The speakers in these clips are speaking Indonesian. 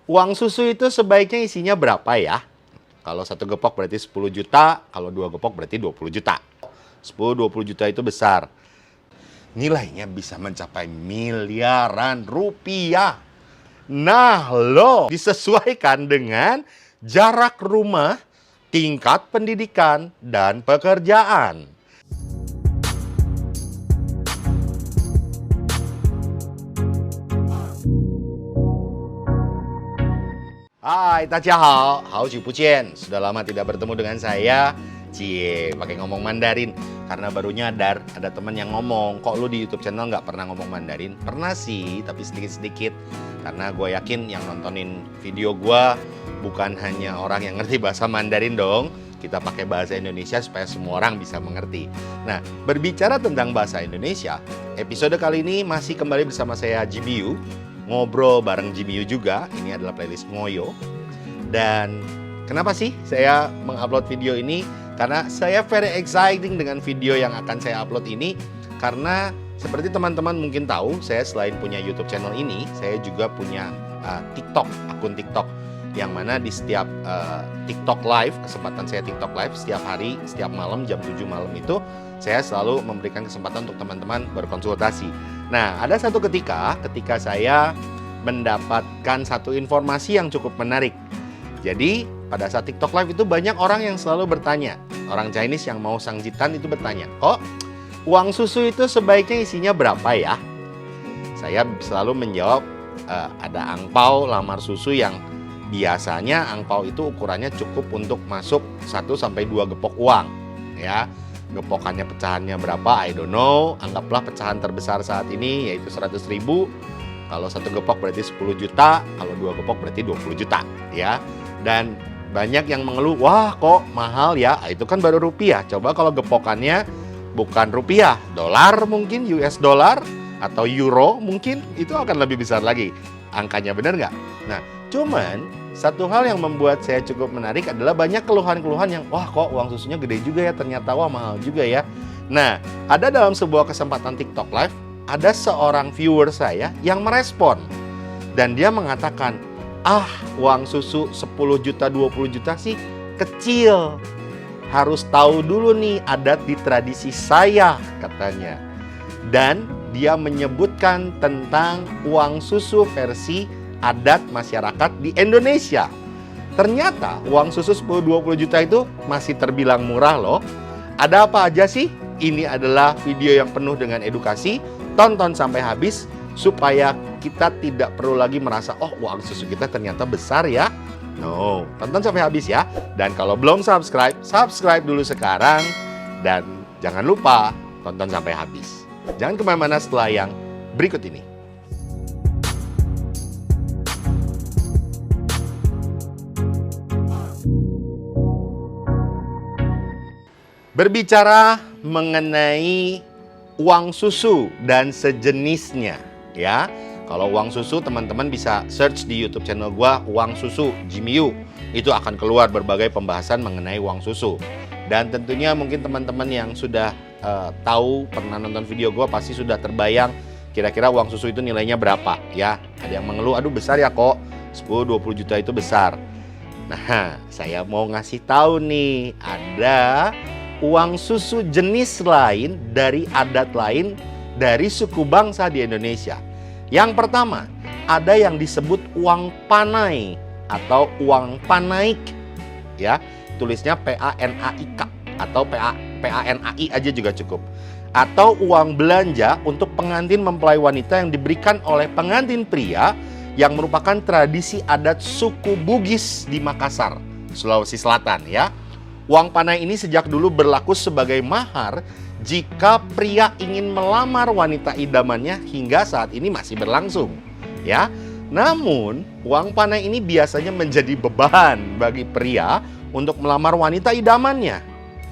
Uang susu itu sebaiknya isinya berapa ya? Kalau satu gepok berarti 10 juta, kalau dua gepok berarti 20 juta. 10-20 juta itu besar. Nilainya bisa mencapai miliaran rupiah. Nah loh, disesuaikan dengan jarak rumah, tingkat pendidikan, dan pekerjaan. Hai, Tachihao, hao不见. Sudah lama tidak bertemu dengan saya. Cie, pakai ngomong Mandarin. Karena baru nyadar, ada teman yang ngomong, kok lu di YouTube channel nggak pernah ngomong Mandarin? Pernah sih, tapi sedikit-sedikit. Karena gue yakin yang nontonin video gue bukan hanya orang yang ngerti bahasa Mandarin dong. Kita pakai bahasa Indonesia supaya semua orang bisa mengerti. Nah, berbicara tentang bahasa Indonesia, episode kali ini masih kembali bersama saya, Jibiu. Ngobrol bareng Jibiu juga, ini adalah playlist Ngoyo. Dan kenapa sih saya mengupload video ini? Karena saya very exciting dengan video yang akan saya upload ini. Karena seperti teman-teman mungkin tahu, saya selain punya YouTube channel ini, saya juga punya TikTok, akun TikTok. Yang mana di setiap TikTok live, kesempatan saya TikTok live setiap hari, setiap malam jam 7 malam itu, saya selalu memberikan kesempatan untuk teman-teman berkonsultasi. Nah, ada satu ketika saya mendapatkan satu informasi yang cukup menarik. Jadi, pada saat TikTok live itu banyak orang yang selalu bertanya. Orang Chinese yang mau sangjitan itu bertanya, kok uang susu itu sebaiknya isinya berapa ya? Saya selalu menjawab, ada angpau lamar susu yang biasanya angpau itu ukurannya cukup untuk masuk 1-2 gepok uang. Ya, gepokannya pecahannya berapa, I don't know. Anggaplah pecahan terbesar saat ini yaitu 100.000. Kalau satu gepok berarti 10 juta, kalau dua gepok berarti 20 juta. Ya, dan banyak yang mengeluh, wah kok mahal ya, itu kan baru rupiah. Coba kalau gepokannya bukan rupiah, dolar mungkin, US dollar atau euro mungkin, itu akan lebih besar lagi angkanya, benar nggak? Nah, cuman satu hal yang membuat saya cukup menarik adalah banyak keluhan-keluhan yang, wah kok uang susunya gede juga ya, ternyata wah mahal juga ya. Nah, ada dalam sebuah kesempatan TikTok live, ada seorang viewer saya yang merespon. Dan dia mengatakan, uang susu 10 juta, 20 juta sih kecil. Harus tahu dulu nih adat di tradisi saya, katanya. Dan dia menyebutkan tentang uang susu versi adat masyarakat di Indonesia. Ternyata uang susu 10-20 juta itu masih terbilang murah loh. Ada apa aja sih? Ini adalah video yang penuh dengan edukasi. Tonton sampai habis supaya kita tidak perlu lagi merasa, oh uang susu kita ternyata besar ya. No, tonton sampai habis ya. Dan kalau belum subscribe, subscribe dulu sekarang. Dan jangan lupa tonton sampai habis. Jangan kemana-mana setelah yang berikut ini. Berbicara mengenai uang susu dan sejenisnya, ya. Kalau uang susu, teman-teman bisa search di YouTube channel gua, uang susu Jibiu. Itu akan keluar berbagai pembahasan mengenai uang susu. Dan tentunya mungkin teman-teman yang sudah tahu, pernah nonton video gua pasti sudah terbayang kira-kira uang susu itu nilainya berapa, ya. Ada yang mengeluh, aduh besar ya kok, 10-20 juta itu besar. Nah, saya mau ngasih tahu nih, ada uang susu jenis lain dari adat lain dari suku bangsa di Indonesia. Yang pertama, ada yang disebut uang panai atau uang panaik. Ya, tulisnya PANAIK atau PANAI aja juga cukup. Atau uang belanja untuk pengantin mempelai wanita yang diberikan oleh pengantin pria yang merupakan tradisi adat suku Bugis di Makassar, Sulawesi Selatan ya. Uang panai ini sejak dulu berlaku sebagai mahar jika pria ingin melamar wanita idamannya hingga saat ini masih berlangsung. Ya, namun uang panai ini biasanya menjadi beban bagi pria untuk melamar wanita idamannya.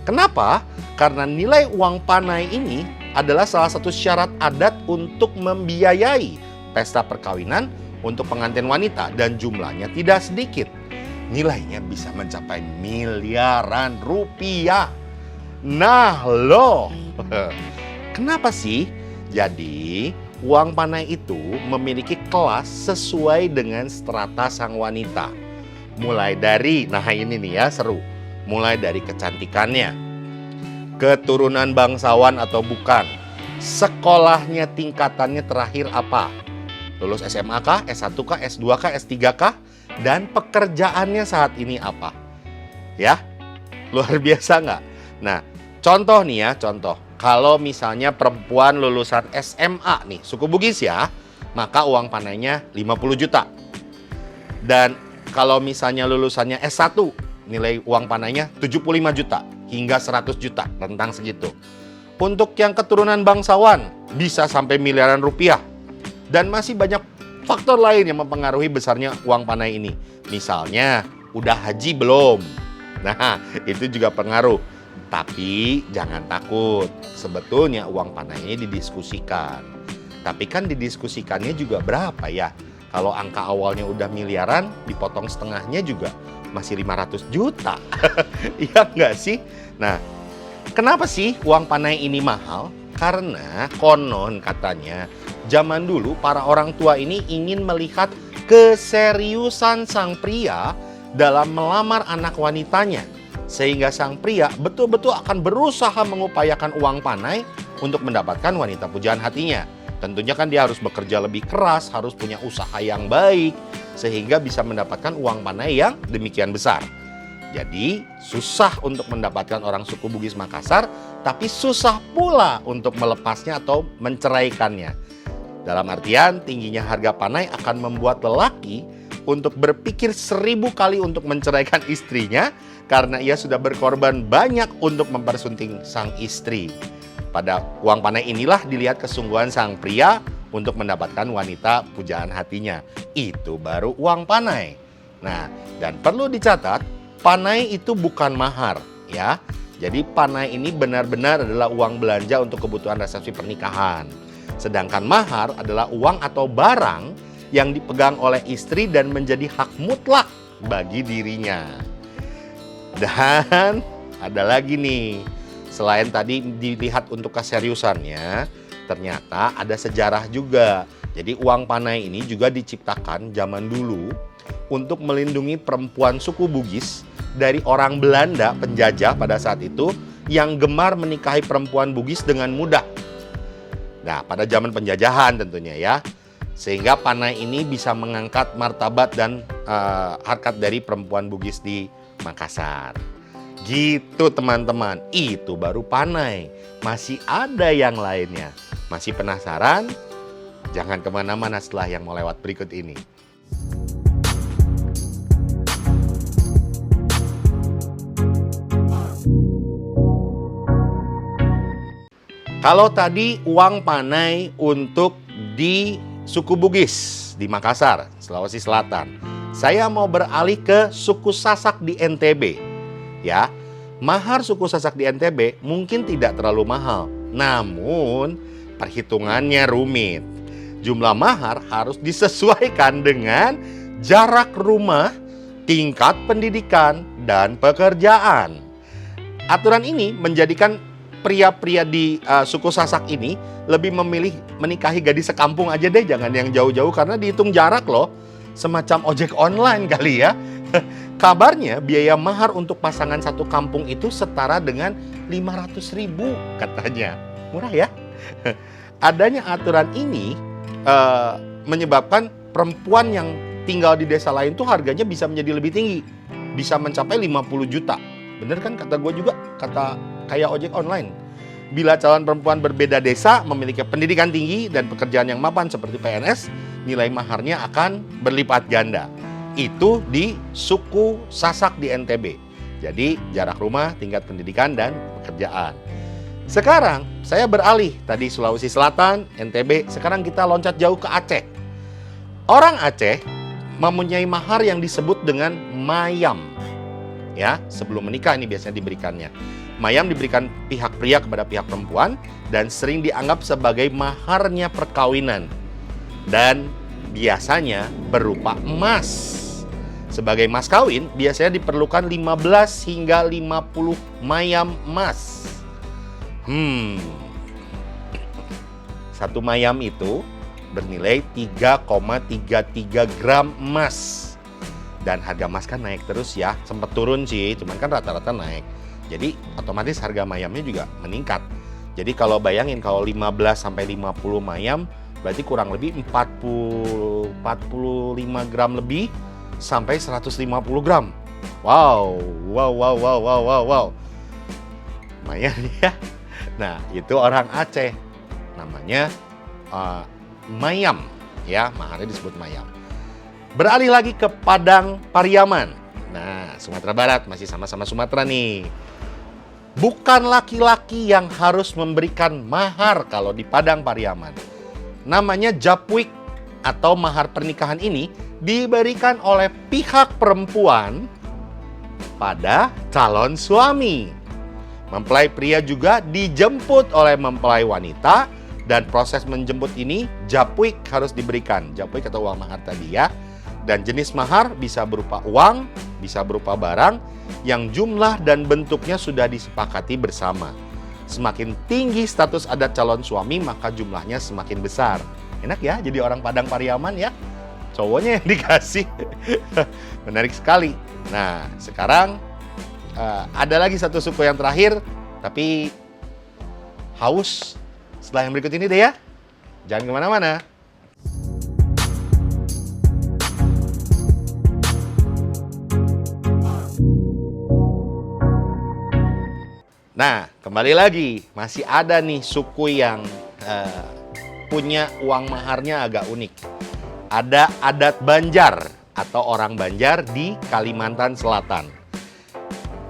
Kenapa? Karena nilai uang panai ini adalah salah satu syarat adat untuk membiayai pesta perkawinan untuk pengantin wanita dan jumlahnya tidak sedikit. Nilainya bisa mencapai miliaran rupiah. Nah loh, kenapa sih? Jadi uang panai itu memiliki kelas sesuai dengan strata sang wanita. Mulai dari, nah ini nih ya seru, mulai dari kecantikannya, keturunan bangsawan atau bukan, sekolahnya tingkatannya terakhir apa, lulus SMA kah, S1 kah, S2 kah, S3 kah, dan pekerjaannya saat ini apa. Ya, luar biasa nggak? Nah, contoh nih ya, contoh. Kalau misalnya perempuan lulusan SMA nih, suku Bugis ya, maka uang panainya 50 juta. Dan kalau misalnya lulusannya S1, nilai uang panainya 75 juta hingga 100 juta, rentang segitu. Untuk yang keturunan bangsawan, bisa sampai miliaran rupiah. Dan masih banyak faktor lain yang mempengaruhi besarnya uang panai ini. Misalnya, udah haji belum? Nah, itu juga pengaruh. Tapi jangan takut, sebetulnya uang panai ini didiskusikan. Tapi kan didiskusikannya juga berapa ya? Kalau angka awalnya udah miliaran, dipotong setengahnya juga masih 500 juta. Iya nggak sih? Nah, kenapa sih uang panai ini mahal? Karena konon katanya, zaman dulu para orang tua ini ingin melihat keseriusan sang pria dalam melamar anak wanitanya. Sehingga sang pria betul-betul akan berusaha mengupayakan uang panai untuk mendapatkan wanita pujaan hatinya. Tentunya kan dia harus bekerja lebih keras, harus punya usaha yang baik, sehingga bisa mendapatkan uang panai yang demikian besar. Jadi susah untuk mendapatkan orang suku Bugis Makassar, tapi susah pula untuk melepasnya atau menceraikannya. Dalam artian tingginya harga panai akan membuat lelaki untuk berpikir 1000 kali untuk menceraikan istrinya karena ia sudah berkorban banyak untuk mempersunting sang istri. Pada uang panai inilah dilihat kesungguhan sang pria untuk mendapatkan wanita pujaan hatinya. Itu baru uang panai. Nah, dan perlu dicatat, panai itu bukan mahar ya. Jadi panai ini benar-benar adalah uang belanja untuk kebutuhan resepsi pernikahan. Sedangkan mahar adalah uang atau barang yang dipegang oleh istri dan menjadi hak mutlak bagi dirinya. Dan ada lagi nih, selain tadi dilihat untuk keseriusannya, ternyata ada sejarah juga. Jadi uang panai ini juga diciptakan zaman dulu untuk melindungi perempuan suku Bugis dari orang Belanda penjajah pada saat itu yang gemar menikahi perempuan Bugis dengan mudah. Nah, pada zaman penjajahan tentunya ya. Sehingga panai ini bisa mengangkat martabat dan harkat dari perempuan Bugis di Makassar. Gitu teman-teman, itu baru panai. Masih ada yang lainnya. Masih penasaran? Jangan kemana-mana setelah yang mau lewat berikut ini. Kalau tadi uang panai untuk di suku Bugis di Makassar, Sulawesi Selatan. Saya mau beralih ke suku Sasak di NTB. Ya, mahar suku Sasak di NTB mungkin tidak terlalu mahal, namun perhitungannya rumit. Jumlah mahar harus disesuaikan dengan jarak rumah, tingkat pendidikan, dan pekerjaan. Aturan ini menjadikan pria-pria di suku Sasak ini lebih memilih menikahi gadis sekampung aja deh, jangan yang jauh-jauh karena dihitung jarak loh. Semacam ojek online kali ya. Kabarnya biaya mahar untuk pasangan satu kampung itu setara dengan 500.000 katanya. Murah ya? Adanya aturan ini menyebabkan perempuan yang tinggal di desa lain tuh harganya bisa menjadi lebih tinggi. Bisa mencapai 50 juta. Bener kan kata gue juga, kata kayak ojek online. Bila calon perempuan berbeda desa, memiliki pendidikan tinggi dan pekerjaan yang mapan seperti PNS, nilai maharnya akan berlipat ganda. Itu di suku Sasak di NTB. Jadi jarak rumah, tingkat pendidikan, dan pekerjaan. Sekarang saya beralih, tadi Sulawesi Selatan, NTB, sekarang kita loncat jauh ke Aceh. Orang Aceh mempunyai mahar yang disebut dengan mayam. Ya, sebelum menikah ini biasanya diberikannya. Mayam diberikan pihak pria kepada pihak perempuan dan sering dianggap sebagai maharnya perkawinan. Dan biasanya berupa emas. Sebagai mas kawin biasanya diperlukan 15 hingga 50 mayam emas. Satu mayam itu bernilai 3,33 gram emas. Dan harga emas kan naik terus ya, sempat turun sih, cuman kan rata-rata naik. Jadi otomatis harga mayamnya juga meningkat. Jadi kalau bayangin kalau 15 sampai 50 mayam berarti kurang lebih 45 gram lebih sampai 150 gram. Wow. Lumayan ya. Nah, itu orang Aceh. Namanya mayam ya, maharnya disebut mayam. Beralih lagi ke Padang Pariaman. Nah, Sumatera Barat, masih sama-sama Sumatera nih. Bukan laki-laki yang harus memberikan mahar kalau di Padang Pariaman. Namanya japwik atau mahar pernikahan ini diberikan oleh pihak perempuan pada calon suami. Mempelai pria juga dijemput oleh mempelai wanita dan proses menjemput ini japwik harus diberikan. Japwik atau uang mahar tadi ya. Dan jenis mahar bisa berupa uang, bisa berupa barang yang jumlah dan bentuknya sudah disepakati bersama. Semakin tinggi status adat calon suami, maka jumlahnya semakin besar. Enak ya jadi orang Padang Pariaman ya. Cowoknya yang dikasih. Menarik sekali. Nah, sekarang ada lagi satu suku yang terakhir, tapi haus setelah yang berikut ini deh ya. Jangan kemana-mana. Nah, kembali lagi, masih ada nih suku yang punya uang maharnya agak unik. Ada adat Banjar atau orang Banjar di Kalimantan Selatan.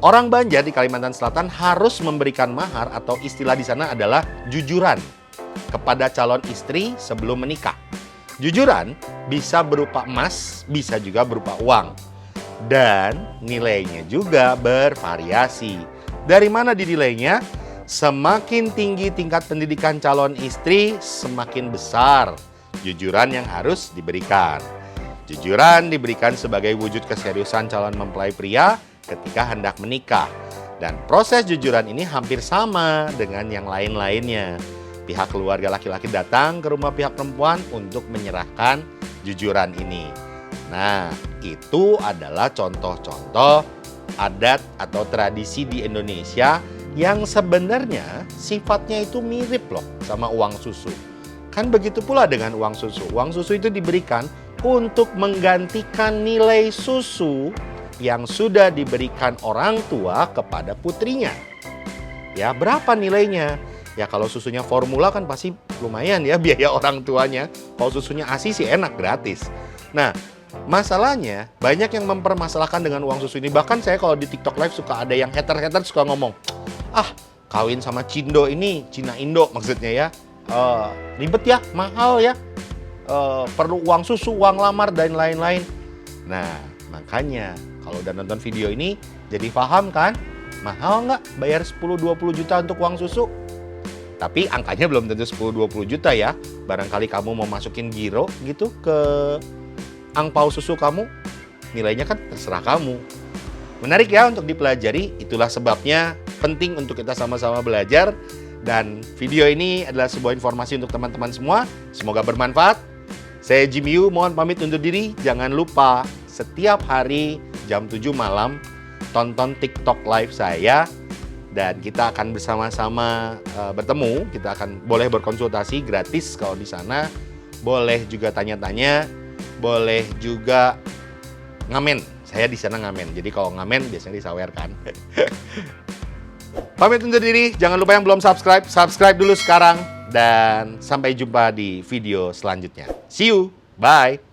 Orang Banjar di Kalimantan Selatan harus memberikan mahar atau istilah di sana adalah jujuran kepada calon istri sebelum menikah. Jujuran bisa berupa emas, bisa juga berupa uang. Dan nilainya juga bervariasi. Dari mana dinilainya? Semakin tinggi tingkat pendidikan calon istri, semakin besar jujuran yang harus diberikan. Jujuran diberikan sebagai wujud keseriusan calon mempelai pria ketika hendak menikah. Dan proses jujuran ini hampir sama dengan yang lain-lainnya. Pihak keluarga laki-laki datang ke rumah pihak perempuan untuk menyerahkan jujuran ini. Nah, itu adalah contoh-contoh adat atau tradisi di Indonesia yang sebenarnya sifatnya itu mirip loh sama uang susu. Kan begitu pula dengan uang susu. Uang susu itu diberikan untuk menggantikan nilai susu yang sudah diberikan orang tua kepada putrinya. Ya, berapa nilainya? Ya, kalau susunya formula kan pasti lumayan ya biaya orang tuanya. Kalau susunya ASI sih enak, gratis. Nah, masalahnya banyak yang mempermasalahkan dengan uang susu ini. Bahkan saya kalau di TikTok Live suka ada yang hater-hater suka ngomong, kawin sama Cindo ini, Cina Indo maksudnya ya, ribet ya, mahal ya, perlu uang susu, uang lamar dan lain-lain. Nah, makanya kalau udah nonton video ini jadi paham kan, mahal nggak bayar 10-20 juta untuk uang susu? Tapi angkanya belum tentu 10-20 juta ya. Barangkali kamu mau masukin giro gitu ke angpau susu kamu, nilainya kan terserah kamu. Menarik ya untuk dipelajari, itulah sebabnya penting untuk kita sama-sama belajar. Dan video ini adalah sebuah informasi untuk teman-teman semua, semoga bermanfaat. Saya Jimmy Yu, mohon pamit undur diri. Jangan lupa setiap hari jam 7 malam tonton TikTok Live saya. Dan kita akan bersama-sama bertemu, kita akan boleh berkonsultasi gratis kalau di sana. Boleh juga tanya-tanya, boleh juga ngamen. Saya di sana ngamen. Jadi kalau ngamen biasanya disawerkan. Pamit undur diri. Jangan lupa yang belum subscribe, subscribe dulu sekarang. Dan sampai jumpa di video selanjutnya. See you. Bye.